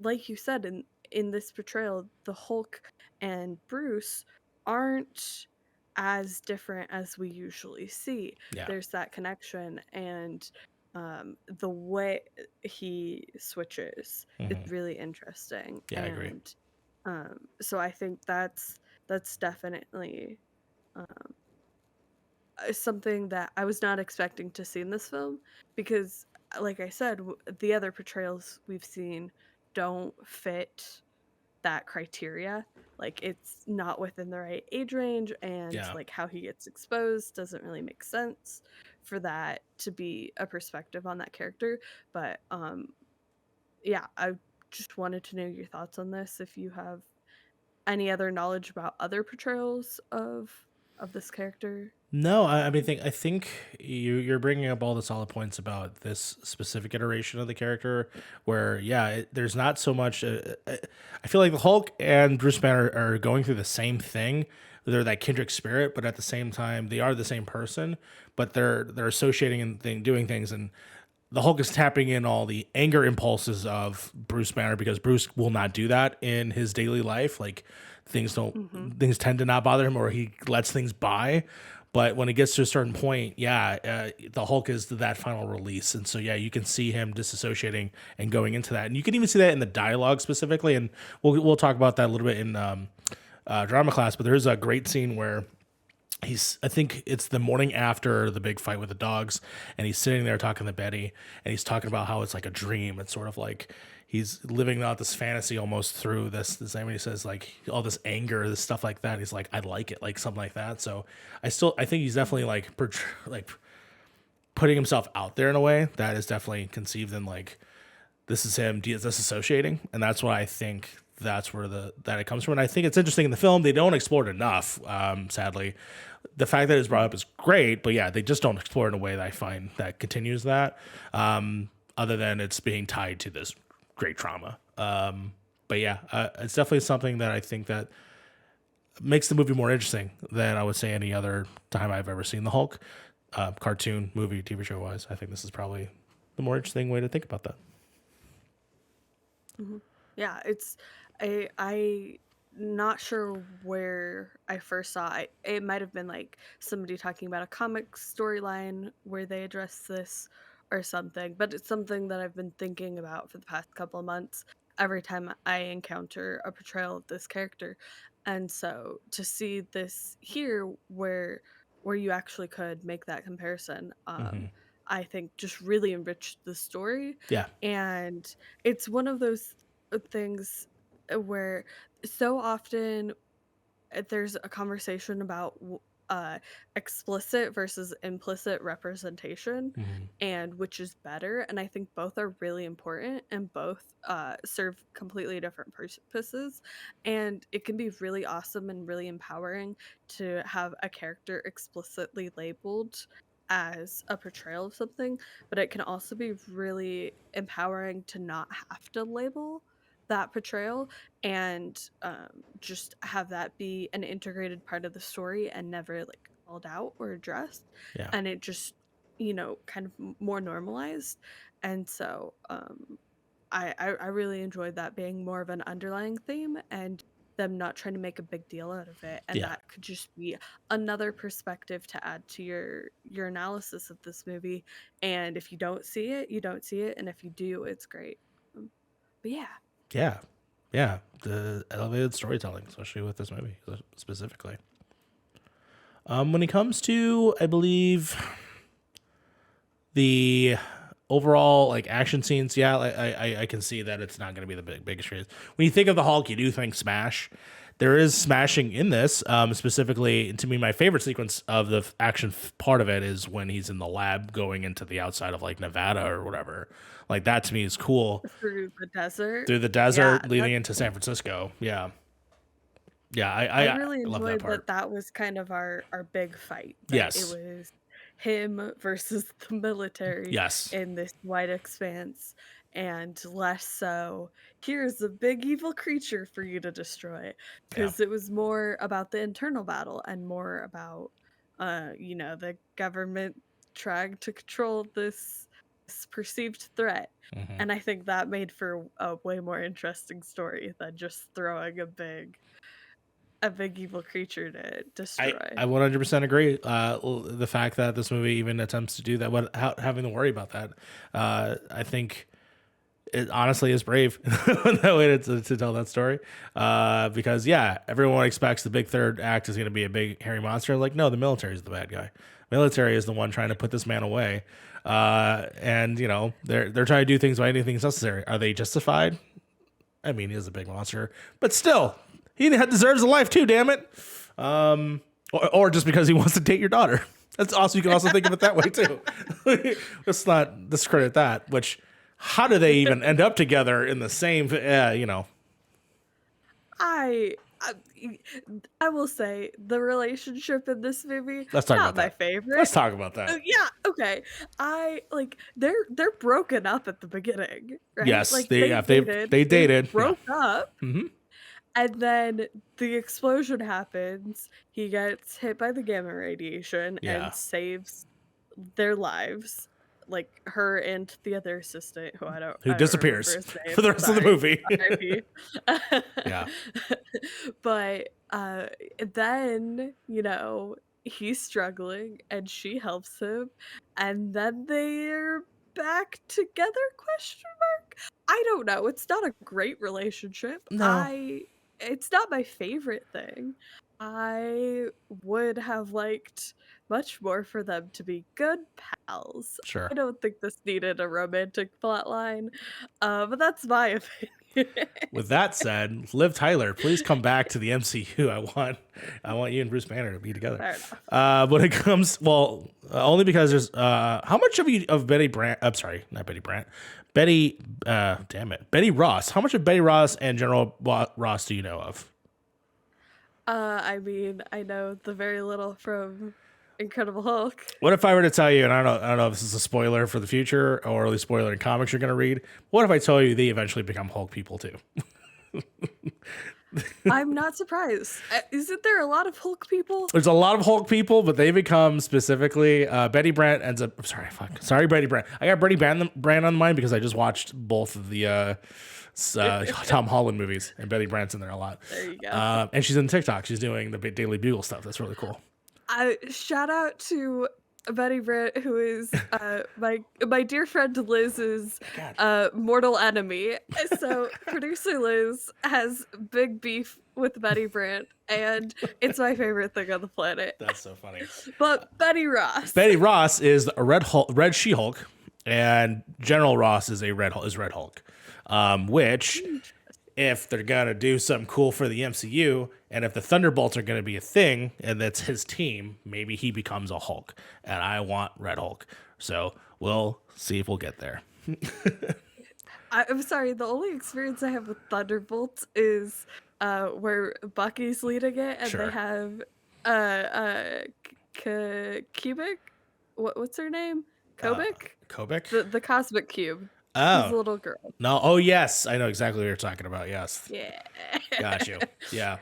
like you said, in this portrayal, the Hulk and Bruce aren't as different as we usually see. Yeah. There's that connection, and the way he switches is Hmm. really interesting. Yeah, I agree. And so I think that's definitely um, something that I was not expecting to see in this film, because, like I said, the other portrayals we've seen don't fit that criteria. Like, it's not within the right age range, and Yeah. like how he gets exposed doesn't really make sense for that to be a perspective on that character. But yeah, I just wanted to know your thoughts on this, if you have any other knowledge about other portrayals of this character. No, I think you're bringing up all the solid points about this specific iteration of the character. Where yeah, there's not so much. I feel like the Hulk and Bruce Banner are going through the same thing. They're that kindred spirit, but at the same time, they are the same person. But they're associating and doing things, and the Hulk is tapping in all the anger impulses of Bruce Banner because Bruce will not do that in his daily life. Like Hmm. things tend to not bother him, or he lets things by. But when it gets to a certain point, yeah, the Hulk is that final release, and so yeah, you can see him disassociating and going into that, and you can even see that in the dialogue specifically. And we'll talk about that a little bit in drama class. But there's a great scene where I think it's the morning after the big fight with the dogs, and he's sitting there talking to Betty, and he's talking about how it's like a dream. It's sort of like he's living out this fantasy almost through this and he says like all this anger, this stuff like that. He's like, I like it, like something like that. So I think he's definitely like like putting himself out there in a way that is definitely conceived in like this is him disassociating, and that's what I think. That's where that it comes from, and I think it's interesting in the film. They don't explore it enough, sadly. The fact that it's brought up is great, but yeah, they just don't explore it in a way that I find that continues that. Other than it's being tied to this great trauma. But yeah, it's definitely something that I think that makes the movie more interesting than I would say any other time I've ever seen the Hulk, cartoon, movie, TV show wise. I think this is probably the more interesting way to think about that. Hmm. Yeah, I not sure where I first saw it. It might have been like somebody talking about a comic storyline where they address this or something, but it's something that I've been thinking about for the past couple of months every time I encounter a portrayal of this character. And so to see this here, where you actually could make that comparison, Hmm. I think just really enriched the story. Yeah. And it's one of those things where so often there's a conversation about explicit versus implicit representation, Hmm. and which is better. And I think both are really important, and both serve completely different purposes. And it can be really awesome and really empowering to have a character explicitly labeled as a portrayal of something, but it can also be really empowering to not have to label that portrayal, and just have that be an integrated part of the story and never like called out or addressed, Yeah. and it just, kind of more normalized. And so I really enjoyed that being more of an underlying theme, and them not trying to make a big deal out of it, and Yeah. that could just be another perspective to add to your analysis of this movie. And if you don't see it, you don't see it, and if you do, it's great. But yeah. Yeah. Yeah. The elevated storytelling, especially with this movie specifically. When it comes to, I believe, the overall like action scenes, yeah, I can see that it's not going to be the biggest raise. When you think of the Hulk, you do think smash. There is smashing in this. Specifically, to me, my favorite sequence of the action part of it is when he's in the lab going into the outside of like Nevada or whatever. Like that to me is cool. Through the desert. Through the Yeah, desert leading that into San Francisco. Yeah, yeah, I I really love that enjoyed part. that was kind of our big fight, that it Yes, was him versus the military yes, in this wide expanse, and less so, here's a big evil creature for you to destroy, yeah, because it was more about the internal battle and more about the government trying to control this perceived threat. hmm, And I think that made for a way more interesting story than just throwing a a big evil creature to destroy. I 100% agree. The fact that this movie even attempts to do that without having to worry about that, I think it honestly is brave that way to tell that story. Because yeah, everyone expects the big third act is going to be a big hairy monster. Like, no, the military is the bad guy. Military is the one trying to put this man away. And you know, they're trying to do things by anything necessary. Are they justified? I mean, he is a big monster, but still, he deserves a life too. Damn it. Or just because he wants to date your daughter. That's also, you can also think of it that way too. Let's not discredit that. Which, how do they even end up together in the same? You know. I will say the relationship in this movie, Let's talk not about my that. favorite. Let's talk about that. Yeah, okay. I like they're broken up at the beginning, right? Yes, like they dated. They broke up, Mhm. and then the explosion happens. He gets hit by the gamma radiation Yeah. and saves their lives. Like her and the other assistant, who I don't disappears remember his name. for the rest of the movie. RIP. Yeah. But then, you know, he's struggling and she helps him, and then they're back together, question mark? I don't know. It's not a great relationship. No. It's not my favorite thing. I would have liked much more for them to be good pals. Sure. I don't think this needed a romantic plotline, but that's my opinion. With that said, Liv Tyler, please come back to the MCU. I want you and Bruce Banner to be together. Fair enough. When it comes, only because there's how much of Betty Brant? I'm sorry, not Betty Brant. Betty Ross. How much of Betty Ross and General Ross do you know of? I mean, I know the very little from Incredible Hulk. What if I were to tell you, and I don't know if this is a spoiler for the future or early spoiler in comics you're going to read. What if I tell you they eventually become Hulk people too? I'm not surprised. Isn't there a lot of Hulk people? There's a lot of Hulk people, but they become specifically Betty Brant ends up. Sorry, Betty Brant. I got Betty Brant on mine because I just watched both of the Tom Holland movies, and Betty Brant's in there a lot. There you go. And she's in TikTok. She's doing the Daily Bugle stuff. That's really cool. Shout out to Betty Brant, who is my dear friend Liz's mortal enemy. So producer Liz has big beef with Betty Brant, and it's my favorite thing on the planet. That's so funny. But Betty Ross. Betty Ross is a red She-Hulk, and General Ross is Red Hulk. Which, if they're gonna do something cool for the MCU, and if the Thunderbolts are gonna be a thing, and that's his team, maybe he becomes a Hulk. And I want Red Hulk, so we'll see if we'll get there. I'm sorry. The only experience I have with Thunderbolts is where Bucky's leading it, and Sure. they have Cubic. What's her name? Kobik. Kobik? The cosmic cube. Oh. She's a little girl. No. Oh, yes. I know exactly what you're talking about. Yes. Yeah. Got you. Yeah.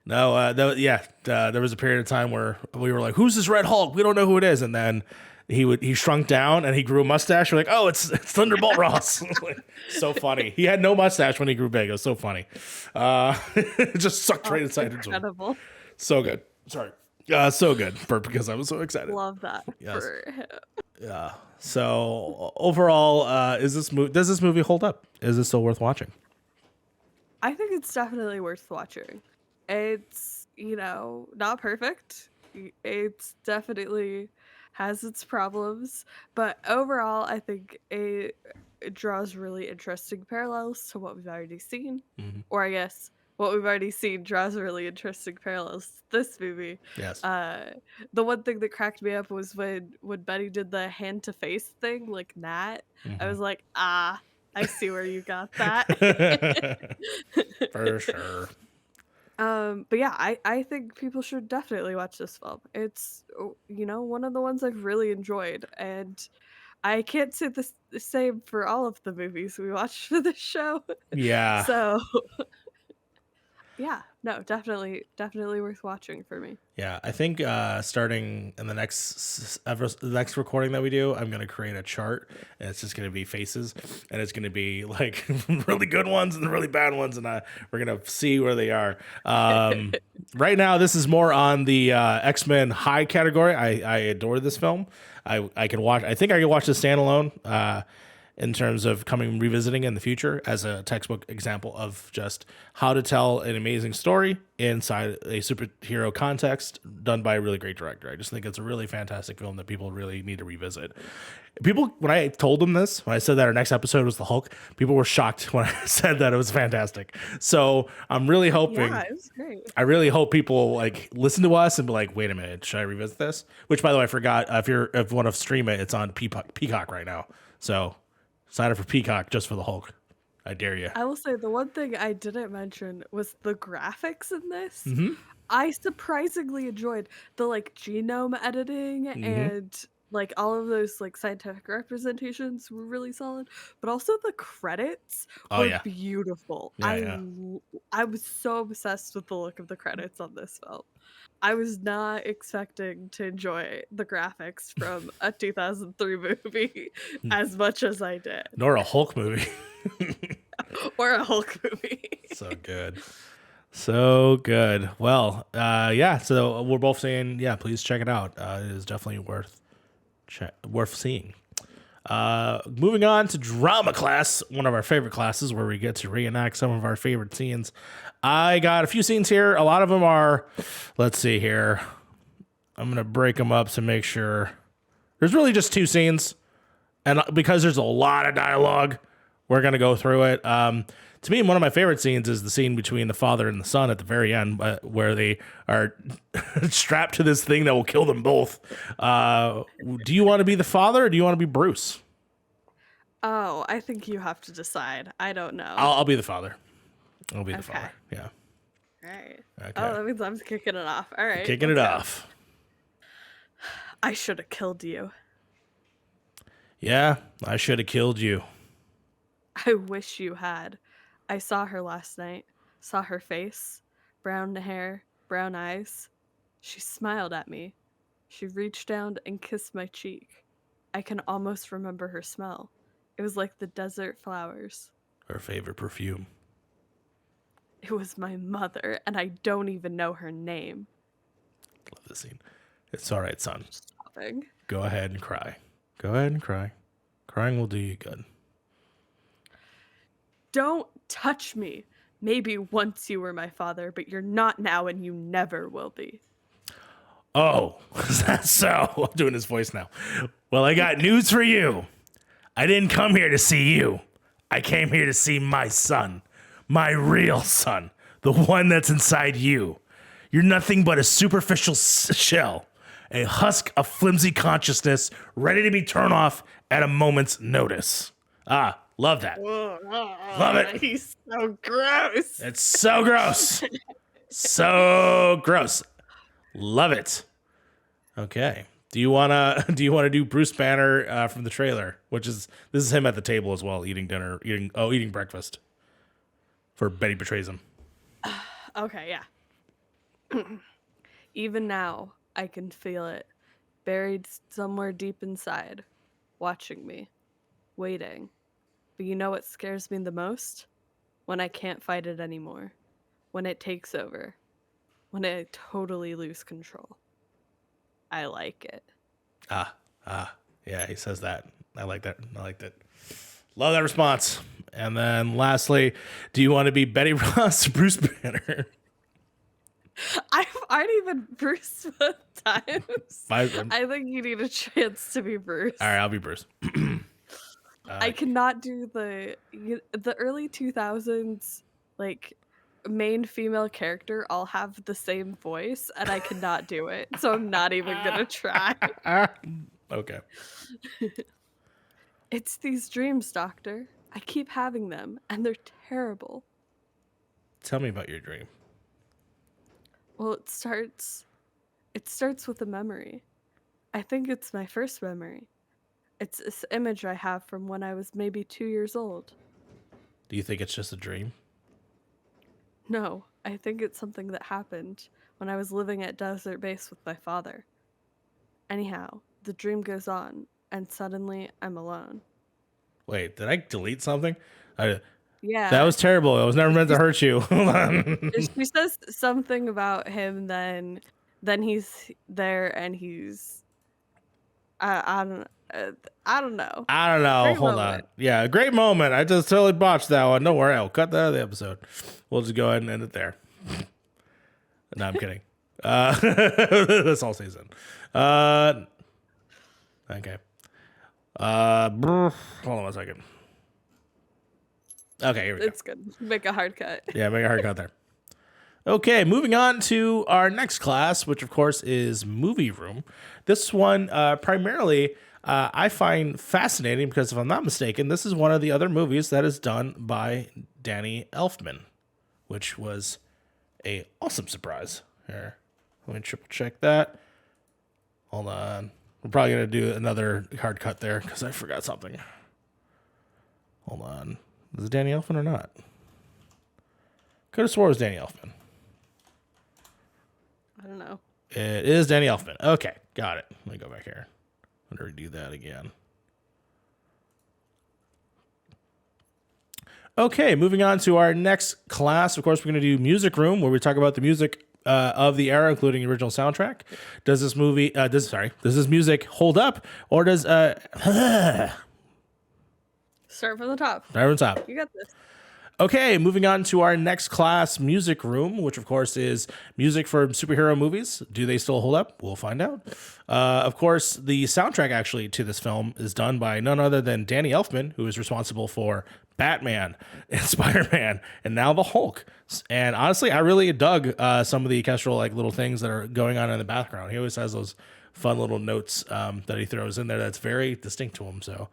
No. There was a period of time where we were like, "Who's this Red Hulk? We don't know who it is." And then he shrunk down and he grew a mustache. We're like, "Oh, it's Thunderbolt Ross." Like, so funny. He had no mustache when he grew big. It was so funny. It just sucked right inside into him. Incredible. So good. Sorry. So good because I was so excited. Love that Yes. for him. Yeah. So overall, does this movie hold up? Is it still worth watching? I think it's definitely worth watching. It's, not perfect. It's definitely has its problems, but overall, I think it draws really interesting parallels to what we've already seen. Mhm. Or I guess what we've already seen draws really interesting parallels to this movie. Yes. The one thing that cracked me up was when Betty did the hand to face thing, like Nat. I was like, I see where you got that. For sure. But yeah, I think people should definitely watch this film. It's one of the ones I've really enjoyed, and I can't say the same for all of the movies we watched for this show. Yeah. So Yeah, no, definitely worth watching for me. Yeah, I think starting in the the next recording that we do, I'm gonna create a chart, and it's just gonna be faces, and it's gonna be like really good ones and the really bad ones, and we're gonna see where they are. Right now, this is more on the X-Men high category. I adore this film. I can watch. I think I can watch this standalone. In terms of revisiting in the future as a textbook example of just how to tell an amazing story inside a superhero context done by a really great director. I just think it's a really fantastic film that people really need to revisit. People, when I told them this, when I said that our next episode was the Hulk, people were shocked when I said that it was fantastic. So I'm really hoping, Yeah, it was great. I really hope people like listen to us and be like, wait a minute, should I revisit this? Which, by the way, I forgot, if you want to stream it, it's on Peacock right now. So sign up for Peacock just for the Hulk. I dare you. I will say the one thing I didn't mention was the graphics in this. Mm-hmm. I surprisingly enjoyed the like genome editing and like all of those like scientific representations were really solid, but also the credits Oh, were yeah. beautiful. Yeah. I was so obsessed with the look of the credits on this film. I was not expecting to enjoy the graphics from a 2003 movie as much as I did, Nor a Hulk movie. or a Hulk movie. So good. So good. Well, yeah, so we're both saying, yeah, please check it out. It is definitely worth seeing. Moving on to drama class, one of our favorite classes where we get to reenact some of our favorite scenes. I got a few scenes here. A lot of them are, let's see here. I'm going to break them up to make sure. There's really just two scenes. And because there's a lot of dialogue, we're going to go through it. To me, one of my favorite scenes is the scene between the father and the son at the very end, where they are strapped to this thing that will kill them both. Do you want to be the father or do you want to be Bruce? Oh, I think you have to decide. I don't know. I'll be the father. I'll be the Okay. father. Yeah. All right. Okay. Oh, that means I'm kicking it off. All right. Kicking it off. I should have killed you. Yeah, I should have killed you. I wish you had. I saw her last night. Saw her face. Brown hair, brown eyes. She smiled at me. She reached down and kissed my cheek. I can almost remember her smell. It was like the desert flowers. Her favorite perfume. It was my mother, and I don't even know her name. Love this scene. It's all right, son. Stopping. Go ahead and cry. Go ahead and cry. Crying will do you good. Don't touch me. Maybe once you were my father, but you're not now and you never will be. Oh, is that so? I'm doing his voice now. Well, I got news for you. I didn't come here to see you. I came here to see my son. My real son. The one that's inside you. You're nothing but a superficial shell. A husk of flimsy consciousness ready to be turned off at a moment's notice. Ah, love that. Love it. He's so gross. It's so gross. So gross. Love it. Okay. Do you wanna do Bruce Banner from the trailer? This is him at the table as well, eating breakfast. For Betty Betrays Him. Okay, yeah. Even now, I can feel it, buried somewhere deep inside, watching me, waiting. But you know what scares me the most? When I can't fight it anymore. When it takes over. When I totally lose control. I like it. Yeah, he says that. I like that. Love that response. And then lastly, do you want to be Betty Ross or Bruce Banner? I've already been Bruce both times. I think you need a chance to be Bruce. All right, I'll be Bruce. I cannot do the early 2000s like main female character all have the same voice, and I cannot do it, so I'm not even gonna try. Okay. It's these dreams, Doctor. I keep having them, and they're terrible. Tell me about your dream. Well, it starts with a memory. I think it's my first memory. It's this image I have from when I was maybe 2 years old. Do you think it's just a dream? No, I think it's something that happened when I was living at Desert Base with my father. Anyhow, the dream goes on, and suddenly I'm alone. Wait, did I delete something? That Yeah. was terrible. It was never meant to hurt you. Hold on. She says something about him, then he's there and he's I don't I don't know. I don't know. Great Hold moment. on. Yeah, great moment. I just totally botched that one. Don't worry. I'll cut that out of the episode. We'll just go ahead and end it there. No, I'm kidding. This whole season. Okay. Hold on one second. Okay, here we go. It's good. Make a hard cut. Yeah, make a hard cut there. Okay, moving on to our next class, which of course is movie room. This one primarily I find fascinating because if I'm not mistaken, this is one of the other movies that is done by Danny Elfman, which was a awesome surprise. Here, let me triple check that. Hold on. We're probably going to do another hard cut there because I forgot something. Hold on. Is it Danny Elfman or not? Could have swore it was Danny Elfman. I don't know. It is Danny Elfman. Okay, got it. Let me go back here. I'm going to redo that again. Okay, moving on to our next class. Of course, we're going to do Music Room, where we talk about the music of the era, including the original soundtrack. Does this movie, does this music hold up, or does Start from the top. right on top? You got this. Okay, moving on to our next class, Music Room, which of course is music for superhero movies. Do they still hold up? We'll find out. Of course, the soundtrack actually to this film is done by none other than Danny Elfman, who is responsible for Batman and Spider-Man and now the Hulk. And honestly, I really dug some of the orchestral like little things that are going on in the background. He always has those fun little notes that he throws in there that's very distinct to him. So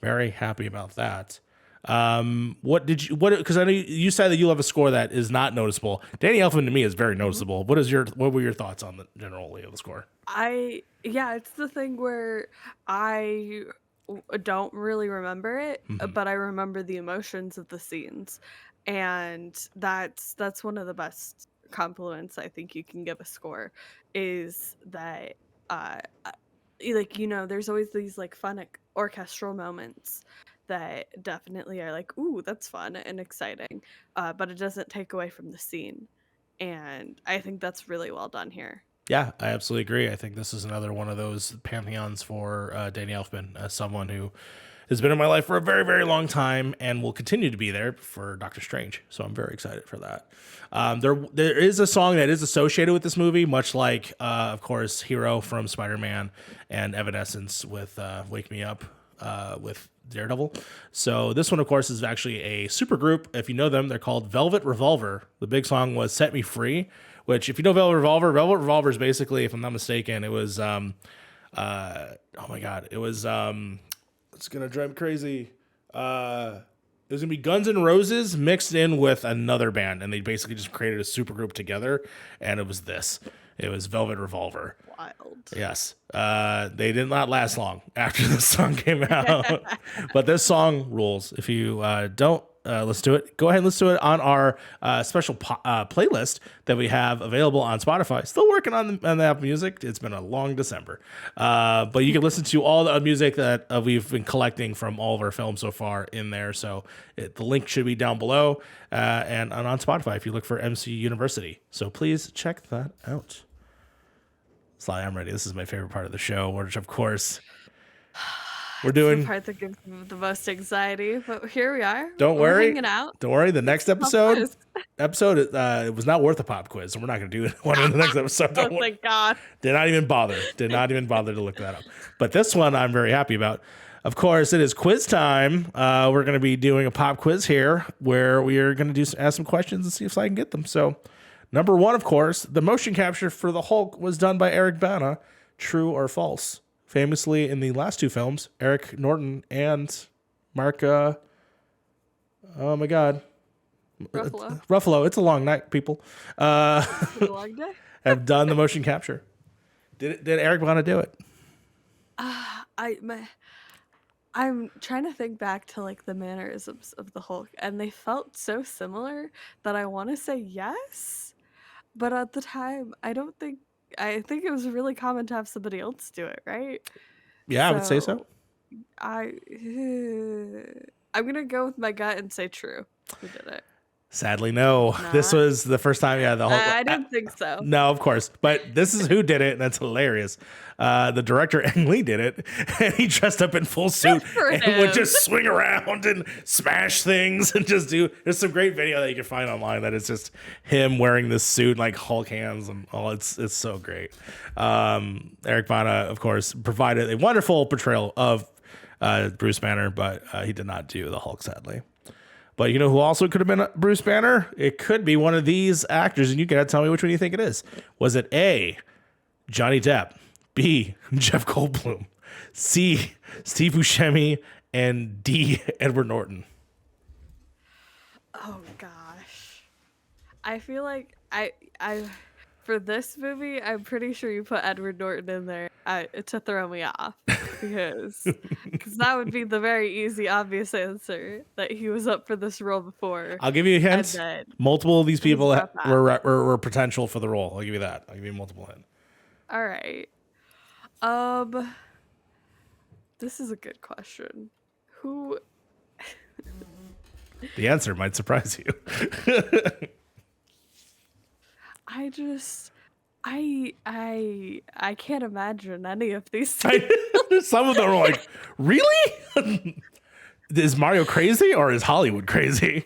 very happy about that. Because I know you said that you have a score that is not noticeable. Danny Elfman to me is very noticeable. What were your thoughts on the general of the score? It's the thing where I don't really remember it, but I remember the emotions of the scenes, and that's one of the best compliments I think you can give a score, is that there's always these like fun orchestral moments that definitely are like, ooh, that's fun and exciting, but it doesn't take away from the scene, and I think that's really well done here. Yeah, I absolutely agree. I think this is another one of those pantheons for Danny Elfman, as someone who has been in my life for a very, very long time and will continue to be there for Doctor Strange. So I'm very excited for that. There is a song that is associated with this movie, much like, of course, Hero from Spider-Man and Evanescence with Wake Me Up with Daredevil. So this one, of course, is actually a super group. If you know them, they're called Velvet Revolver. The big song was Set Me Free, which if you know Velvet Revolver is basically, if I'm not mistaken, it was, oh my God, it was, it's going to drive me crazy. It was going to be Guns N' Roses mixed in with another band, and they basically just created a super group together, and it was this. It was Velvet Revolver. Wild. Yes. They did not last long after the song came out. But this song rules. If you don't listen to it, go ahead and listen to it on our special playlist that we have available on Spotify. Still working on the Apple Music. It's been a long December. But you can listen to all the music that we've been collecting from all of our films so far in there. So the link should be down below and on Spotify if you look for MC University. So please check that out. Sly, I'm ready. This is my favorite part of the show, which, of course, we're doing. The part that gives me the most anxiety, but here we are. Don't We're worry. hanging out. Don't worry. The next quiz. episode, it was not worth a pop quiz, so we're not going to do one in the next episode. Oh, thank God. Did not even bother. Did not even bother to look that up. But this one, I'm very happy about. Of course, it is quiz time. We're going to be doing a pop quiz here, where we are going to ask some questions and see if I can get them. So. Number one, of course, the motion capture for the Hulk was done by Eric Bana. True or false? Famously, in the last two films, Eric Norton and Mark, oh my God. Ruffalo. It's a long night, people. It's a long day. Have done the motion capture. Did Eric Bana do it? I'm trying to think back to like the mannerisms of the Hulk, and they felt so similar that I want to say yes, but at the time, I don't think. I think it was really common to have somebody else do it, right? Yeah, I would say so. So I, I'm gonna go with my gut and say true. Who did it? Sadly, no. This Not. was the first time. Yeah, the whole. I didn't think so. No, of course. But this is who did it, and that's hilarious. The director Ang Lee did it, and he dressed up in full suit for and him. would just swing around and smash things and just do. There's some great video that you can find online that is just him wearing this suit, like Hulk hands, and all. It's so great. Eric Bana, of course, provided a wonderful portrayal of Bruce Banner, but he did not do the Hulk, sadly. But you know who also could have been Bruce Banner? It could be one of these actors, and you gotta tell me which one you think it is. Was it A, Johnny Depp, B, Jeff Goldblum, C, Steve Buscemi, and D, Edward Norton? Oh gosh, I feel like I for this movie, I'm pretty sure you put Edward Norton in there to throw me off because that would be the very easy, obvious answer that he was up for this role before. I'll give you a hint. then Multiple of these people got that. were potential for the role. I'll give you that. I'll give you multiple hint. All right. This is a good question. Who? The answer might surprise you. I can't imagine any of these. Some of them are like, really? Is Mario crazy or is Hollywood crazy?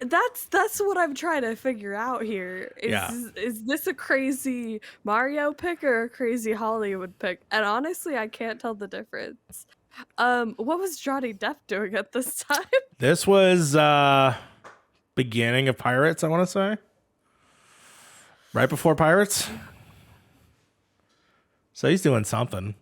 That's what I'm trying to figure out here. Is this a crazy Mario pick or a crazy Hollywood pick? And honestly, I can't tell the difference. What was Johnny Depp doing at this time? This was beginning of Pirates, I want to say. Right before Pirates. So he's doing something.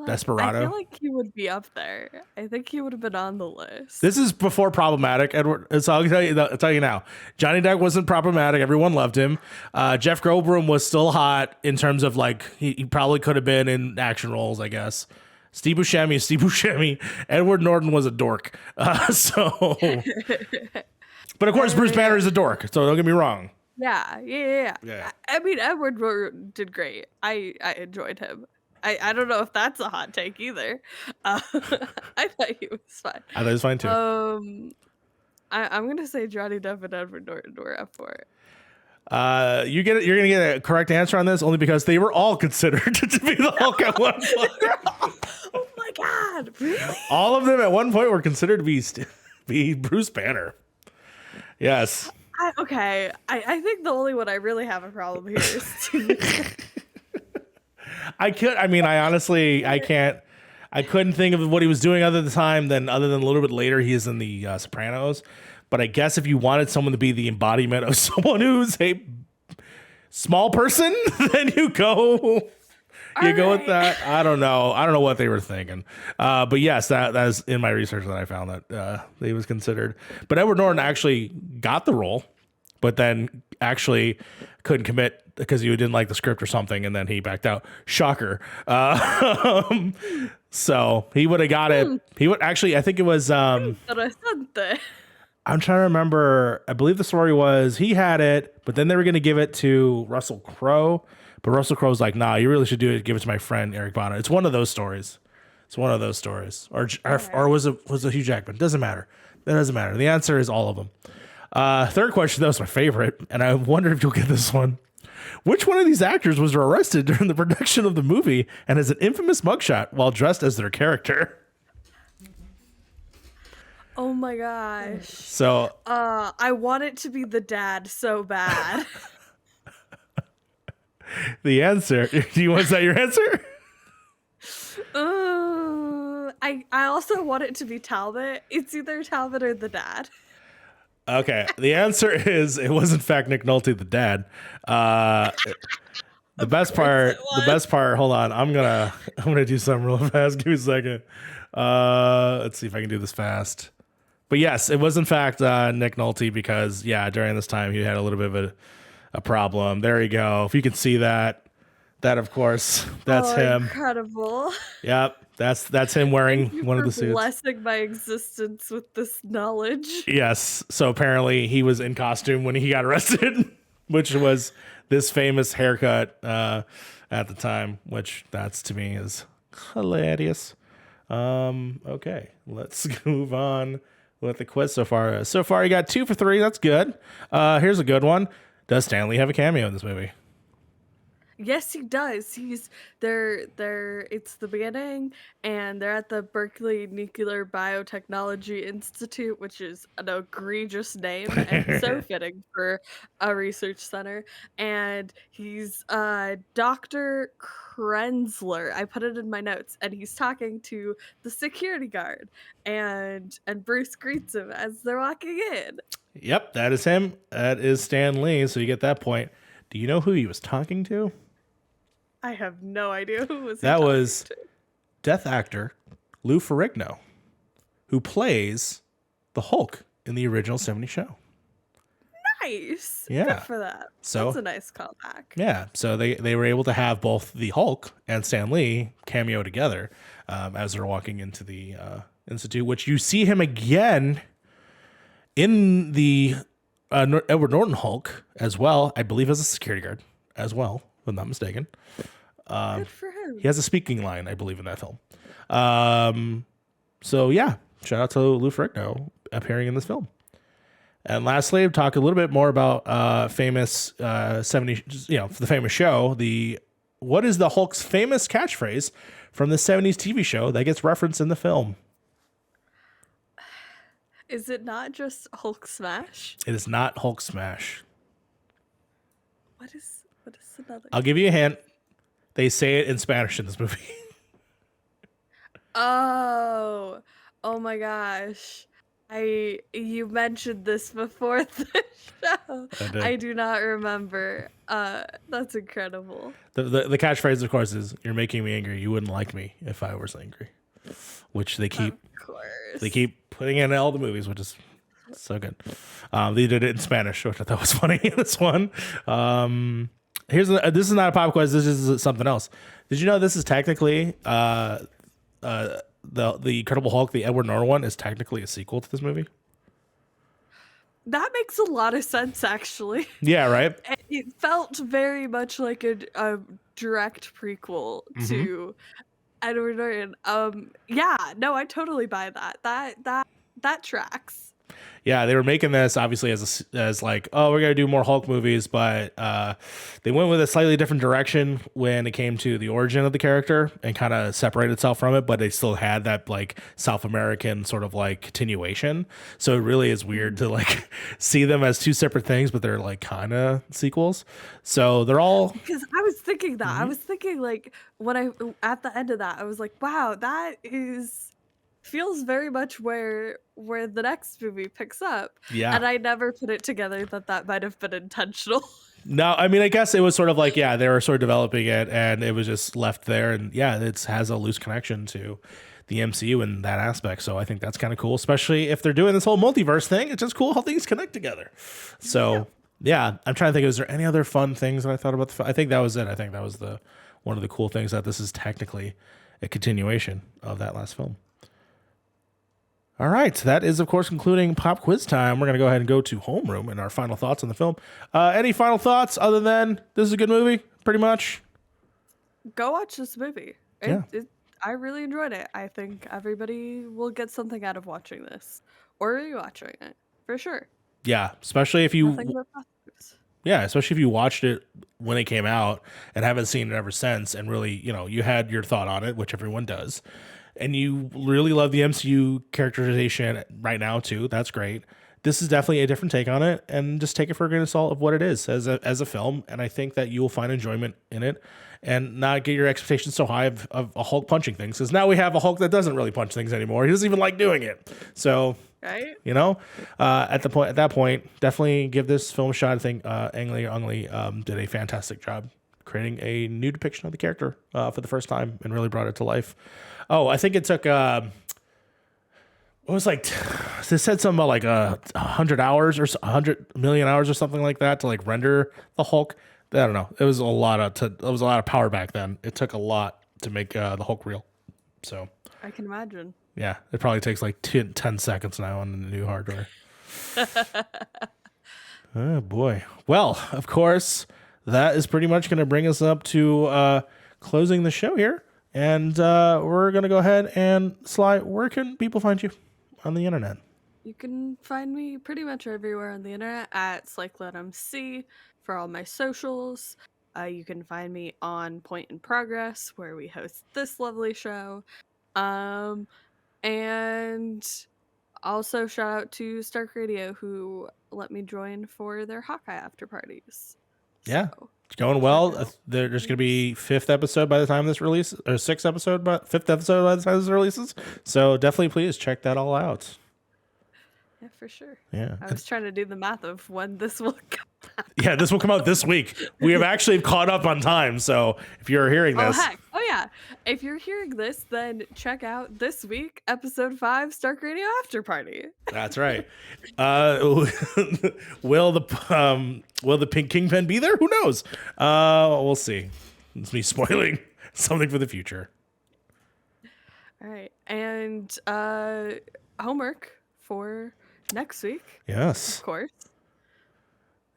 Desperado. I feel like he would be up there. I think he would have been on the list. This is before problematic, Edward. So I'll tell you now. Johnny Depp wasn't problematic. Everyone loved him. Jeff Goldblum was still hot in terms of like he probably could have been in action roles, I guess. Steve Buscemi. Edward Norton was a dork. But of course, Bruce Banner is a dork. So don't get me wrong. Yeah. I mean, Edward Norton did great. I enjoyed him. I don't know if that's a hot take either. I thought he was fine. I thought he was fine too. I'm gonna say Johnny Depp and Edward Norton were up for it. You're gonna get a correct answer on this only because they were all considered to be the Hulk at one point. Oh my god, really? All of them at one point were considered to be Bruce Banner. Yes. I think the only one I really have a problem here is Steve. I couldn't think of what he was doing other than a little bit later he is in the Sopranos. But I guess if you wanted someone to be the embodiment of someone who's a small person, then you go with that. I don't know what they were thinking. But yes, that is in my research that I found that he was considered. But Edward Norton actually got the role, but then actually couldn't commit because he didn't like the script or something, and then he backed out. Shocker. So he would have got it. He would actually. I think it was. I'm trying to remember. I believe the story was he had it, but then they were going to give it to Russell Crowe. But Russell Crowe's like, nah, you really should do it. Give it to my friend Eric Bana. It's one of those stories. Or was it Hugh Jackman? Doesn't matter. That doesn't matter. The answer is all of them. Third question, that was my favorite, and I wonder if you'll get this one. Which one of these actors was arrested during the production of the movie and has an infamous mugshot while dressed as their character? Oh my gosh. So I want it to be the dad so bad. The answer. Is that your answer? I also want it to be Talbot. It's either Talbot or the dad. Okay. The answer is it was in fact Nick Nolte, the dad. The best part. Hold on. I'm gonna do something real fast. Give me a second. Let's see if I can do this fast. But yes, it was in fact Nick Nolte because during this time he had a little bit of a problem. There you go. If you can see that, That, of course, that's Oh, him. incredible. Yep, that's him wearing Thank you one of for the suits. blessing my existence with this knowledge. Yes. So apparently he was in costume when he got arrested, which was this famous haircut at the time, which that's to me is hilarious. Okay, let's move on with the quiz so far. So far, you got 2 for 3. That's good. Here's a good one. Does Stan Lee have a cameo in this movie? Yes, he does. He's they're it's the beginning and they're at the Berkeley Nuclear Biotechnology Institute, which is an egregious name and so fitting for a research center. And he's Dr. Krenzler. I put it in my notes, and he's talking to the security guard, and Bruce greets him as they're walking in. Yep, that is him. That is Stan Lee. So you get that point. Do you know who he was talking to? I have no idea who was he That talking was to. Death actor Lou Ferrigno, who plays the Hulk in the original 70s show. Nice. Yeah. Good for that. So- That's a nice callback. Yeah, so they were able to have both the Hulk and Stan Lee cameo together as they're walking into the institute, which you see him again in the Edward Norton Hulk as well, I believe as a security guard as well, if I'm not mistaken. Good for him. He has a speaking line, I believe, in that film. So yeah, shout out to Lou Ferrigno appearing in this film. And lastly, talk a little bit more about famous 70s, the famous show. What is the Hulk's famous catchphrase from the 70s TV show that gets referenced in the film? Is it not just Hulk smash? It is not Hulk smash. What is another? I'll give you a hint. They say it in Spanish in this movie. Oh my gosh. You mentioned this before the show. I did. I do not remember. That's incredible. The catchphrase, of course, is "You're making me angry. You wouldn't like me if I was angry," which they keep Of course. they keep putting in all the movies, which is so good. They did it in Spanish, which I thought was funny in this one. This is not a pop quiz. This is something else. Did you know this is technically the Incredible Hulk, the Edward Norton one, is technically a sequel to this movie? That makes a lot of sense, actually. Yeah, right. It felt very much like a direct prequel to Edward Norton. Yeah, no, I totally buy that. That tracks. Yeah, they were making this obviously as like, oh, we're gonna do more Hulk movies, but they went with a slightly different direction when it came to the origin of the character and kind of separated itself from it, but they still had that like South American sort of like continuation. So it really is weird to like see them as two separate things, but they're like kind of sequels. So they're all Because I was thinking that. I was thinking like at the end of that, I was like, wow, that feels very much where the next movie picks up. Yeah. And I never put it together that might have been intentional. No, I mean, I guess it was sort of like, yeah, they were sort of developing it and it was just left there. And yeah, it has a loose connection to the MCU in that aspect. So I think that's kind of cool, especially if they're doing this whole multiverse thing. It's just cool how things connect together. So yeah, I'm trying to think, is there any other fun things that I thought about? I think that was it. I think that was one of the cool things, that this is technically a continuation of that last film. All right, that is, of course, concluding pop quiz time. We're going to go ahead and go to homeroom and our final thoughts on the film. Any final thoughts other than this is a good movie, pretty much? Go watch this movie. Yeah. I really enjoyed it. I think everybody will get something out of watching this or rewatching it, for sure. Yeah, especially if you... Nothing but positives. Yeah, especially if you watched it when it came out and haven't seen it ever since, and really, you had your thought on it, which everyone does, and you really love the MCU characterization right now too. That's great. This is definitely a different take on it, and just take it for a grain of salt of what it is as a film. And I think that you will find enjoyment in it, and not get your expectations so high of a Hulk punching things. Because now we have a Hulk that doesn't really punch things anymore. He doesn't even like doing it. So, right? At that point, definitely give this film a shot. I think Ang Lee did a fantastic job creating a new depiction of the character for the first time, and really brought it to life. Oh, I think it took what was like, they said something about like 100 hours or 100 million hours or something like that to like render the Hulk I don't know. It was a lot of power back then. It took a lot to make the Hulk real. So I can imagine. yeah, it probably takes like 10 seconds now on the new hardware. Oh boy. Well, of course, that is pretty much going to bring us up to closing the show here. And we're going to go ahead and Sly, where can people find you on the internet? You can find me pretty much everywhere on the internet at SlyCloudMC for all my socials. You can find me on Point in Progress, where we host this lovely show. And also shout out to Stark Radio, who let me join for their Hawkeye after parties. Yeah. So, It's going well. There's going to be fifth episode by the time this releases, or fifth episode by the time this releases. So definitely please check that all out. yeah, for sure. Yeah. I was trying to do the math of when this will come out. Yeah, this will come out this week. We have actually caught up on time. So if you're hearing this. Oh, heck. Oh, yeah. If you're hearing this, then check out this week, episode 5, Stark Radio After Party. That's right. Will the Pink Kingpin be there? Who knows? We'll see. It's me spoiling something for the future. All right. And homework for next week. Yes. Of course.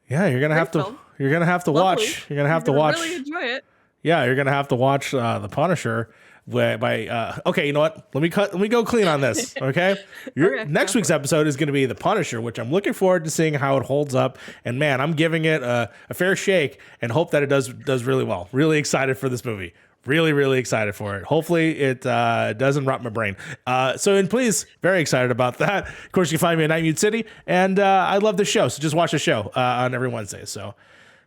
Yeah, you're gonna Great have to. film. You're gonna have to Lovely. watch. You're gonna have to You're watch. really enjoy it. Yeah, you're gonna have to watch The Punisher. Okay, you know what? Let me go clean on this. Okay, Okay, next go week's for it. episode is gonna be The Punisher, which I'm looking forward to seeing how it holds up. And man, I'm giving it a fair shake and hope that it does really well. Really excited for this movie. Really, really excited for it. Hopefully it doesn't rot my brain. And please, very excited about that. Of course, you can find me at Night Mute City, and I love the show. So just watch the show on every Wednesday. So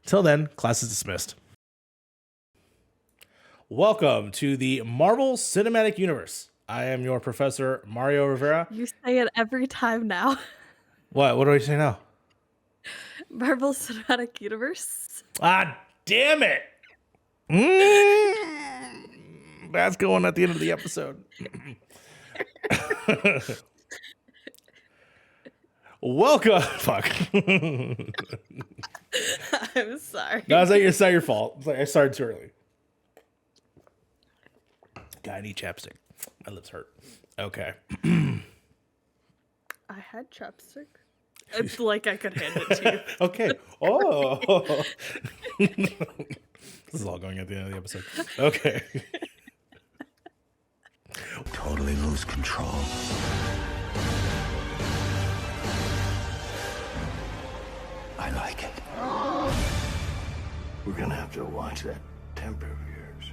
till then, class is dismissed. Welcome to the Marvel Cinematic Universe. I am your professor, Mario Rivera. You say it every time now. What do I say now? Marvel Cinematic Universe. Ah, damn it. That's going at the end of the episode. Welcome. Fuck. I'm sorry. No, it's not your fault. It's like I started too early. God, I need chapstick. My lips hurt. Okay. I had chopstick. It's like I could hand it to you. Okay. Oh. This is all going at the end of the episode. Okay. Totally lose control. I like it. We're gonna have to watch that temper of yours.